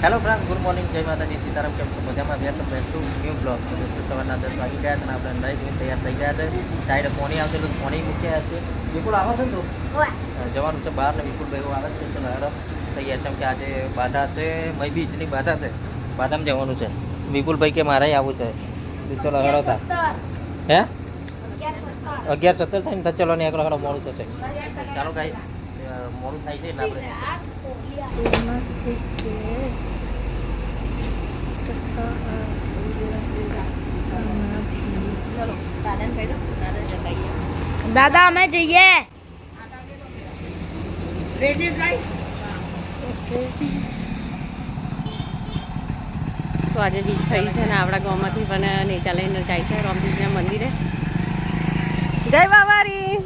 Hello friend, good morning, જય માતાજી, સીતારામ. કેમ છો? મજામાં? વ્યાર તો બેઠું ન્યૂ બ્લોગ. તો દોસ્તો સવારના 10 વાગી ગયા છે અને આપણે નહીં ધોઈને તૈયાર થઈ ગયા છે. સાઈડે પોણી આવશે તો પોણી મૂક્યા હશે. વિપુલ આવે છે ને તો જવાનું છે બહાર ને વિપુલભાઈ આવે છે. ચલો હેરો તૈયાર છે. કે આજે બાધા છે, મઈ બીજની બાધા છે, બાધામાં જવાનું છે. વિપુલભાઈ કે મારે આવવું છે. ચલો હેરો તા હે 11:17 થઈને ચલો ને એકલો હેરો મોડું થશે. ચાલો ગાઈસ, મોડું થાય છે એટલે આપણે દાદા અમે જઈએ. તો આજે બીજ થઈ છે ને આપણા ગામમાંથી પણ નેચા લઈને જાય છે રામજીના મંદિરે. જય બાવારી.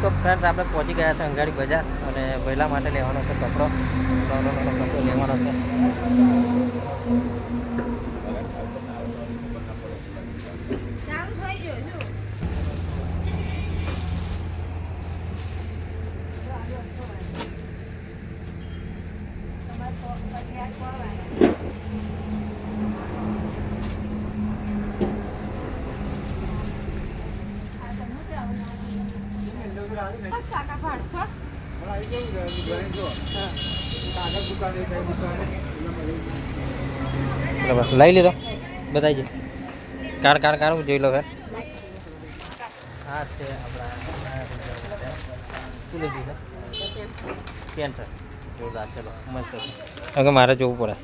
તો ફ્રેન્ડ્સ આપણે પહોંચી ગયા છે અંગાડી બજાર અને પહેલા માટે લેવાનો છે કપડો. કપડો લેવાનો છે. બરાબર લઈ લીધો બતાવી કાર કાર કાર જોઈ લો ફેર. હા છે આપણા શું લીધું છે? પેન છે જોરદાર. ચલો મસ્ત છે. હવે મારે જોવું પડે.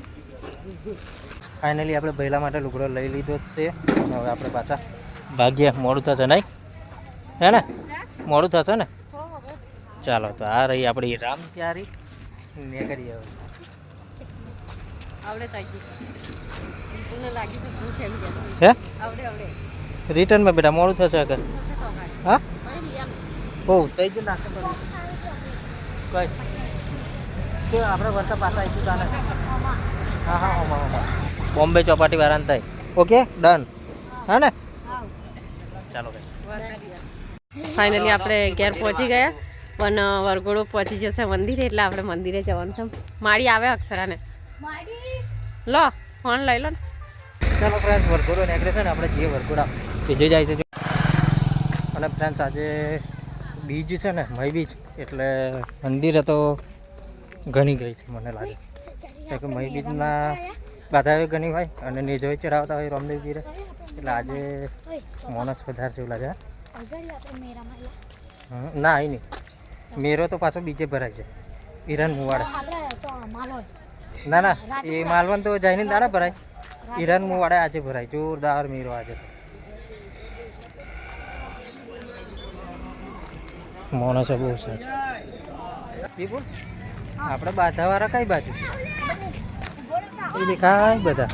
ફાઇનલી આપણે પહેલા માટે લુગડો લઈ લીધો જ છે. હવે આપણે પાછા ભાગ્યા. મોડું થશે નહીં હે ને? મોડું થશે ને? ચાલો તો આ રહી આપણી રામ ત્યારી ને કરીએ હવે. આવડે તાકી મને લાગી તો ભૂખ એમ જશે. હે આવડે આવડે રિટર્નમાં બેટા મોડું થશે આગળ. હા ઓ તઈ જ નાખે પડી કઈ કે આપણે વર્તા પાછા આવીશું તાને. હા હા ઓમાં બોમ્બે ચોપાટી વાળાને થાય. Okay done. હા ને? ચાલો ભાઈ. ફાઇનલી આપણે ઘેર પહોંચી ગયા પણ વરઘોડો પહોંચી જશે મંદિરે એટલે આપણે મંદિરે જવાનું છે. મારી આવે અક્ષરાને લો ફોન લઈ લો ને. ચાલો ફ્રેન્ડ્સ, વરઘોડો નીકળે છે ને આપણે જે વરઘોડા બીજે જાય છે. અને ફ્રેન્ડ્સ આજે બીજ છે ને મઈ બીજ એટલે મંદિરે તો ઘણી ગઈ છે મને લાગે. કારણ કે મઈ બીજના બાધાઓ ઘણી હોય અને નિજોઈ ચડાવતા હોય રામદેવજીરે એટલે આજે મોનસ વધારે છે એવું લાગે. ના અહીં નહીં, મેરો તો પાછો બીજે ભરાય છે ઈરાન મુવાડે. ના ના એ માલવન તો જઈને દાડા ભરાય. ઈરાન મુવાડે આજે ભરાય જોરદાર મેરો આજે. માણસો બહુ છે. આપણે બાધાવાળા કઈ બાજુ એ દેખાય બધા.